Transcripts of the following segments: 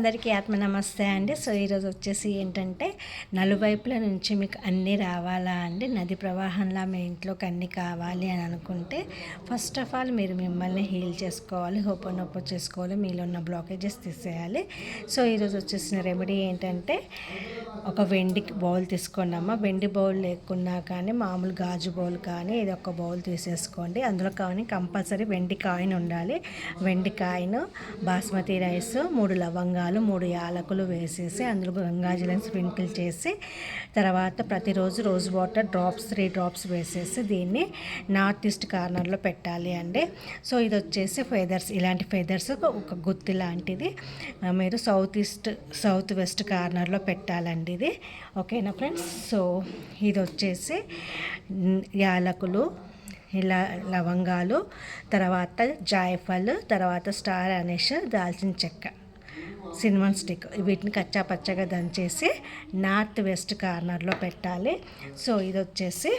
అందరికీ ఆత్మ నమస్తే అండి. సో ఈరోజు వచ్చేసి ఏంటంటే నలువైపుల నుంచి మీకు అన్నీ రావాలా అండి, నది ప్రవాహంలా మీ ఇంట్లోకి అన్నీ కావాలి అని అనుకుంటే ఫస్ట్ ఆఫ్ ఆల్ మీరు మిమ్మల్ని హీల్ చేసుకోవాలి, ఓపెన్ చేసుకోవాలి, మీలో ఉన్న బ్లాకేజెస్ తీసేయాలి. సో ఈరోజు వచ్చేసిన రెమెడీ ఏంటంటే ఒక వెండి బౌల్ తీసుకోండి. వెండి బౌల్ లేకున్నా కానీ మామూలు గాజు బౌల్ కానీ ఇది ఒక బౌల్ తీసేసుకోండి. అందులో కానీ కంపల్సరీ వెండి కాయిన్ ఉండాలి. వెండి కాయిన్, బాస్మతి రైస్, 3 లవంగాలు, 3 యాలకులు వేసేసి అందులో గంగాజలం స్ప్రింకిల్ చేసి తర్వాత ప్రతిరోజు రోజ్ వాటర్ 3 డ్రాప్స్ వేసేసి దీన్ని నార్త్ ఈస్ట్ కార్నర్లో పెట్టాలి అండి. సో ఇది వచ్చేసి ఫెదర్స్, ఇలాంటి ఫెదర్స్ ఒక గుత్తి లాంటిది మీరు సౌత్ వెస్ట్ కార్నర్లో పెట్టాలండి ఇది. ఓకేనా ఫ్రెండ్స్? సో ఇది వచ్చేసి యాలకులు, ఇలా లవంగాలు, తర్వాత జాయఫల్, తర్వాత స్టార్ అనేష్, దాల్చిన చెక్క, సినిమన్ స్టిక్, వీటిని కచ్చా పచ్చగా దంచేసి నార్త్ వెస్ట్ కార్నర్లో పెట్టాలి. సో ఇది వచ్చేసి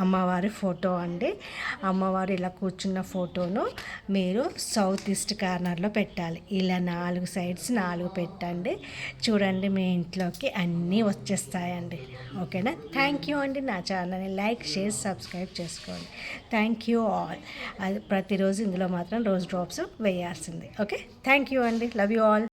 అమ్మవారి ఫోటో అండి. అమ్మవారు ఇలా కూర్చున్న ఫోటోను మీరు సౌత్ ఈస్ట్ కార్నర్లో పెట్టాలి. ఇలా 4 సైడ్స్ 4 పెట్టండి. చూడండి మీ ఇంట్లోకి అన్నీ వచ్చేస్తాయండి. ఓకేనా? థ్యాంక్ యూ అండి. నా ఛానల్ని లైక్, షేర్, సబ్స్క్రైబ్ చేసుకోండి. Thank you all. అది ప్రతిరోజు ఇందులో మాత్రం రోజ్ డ్రాప్స్ వేయాల్సింది. ఓకే, థ్యాంక్ యూ అండి. Love you all.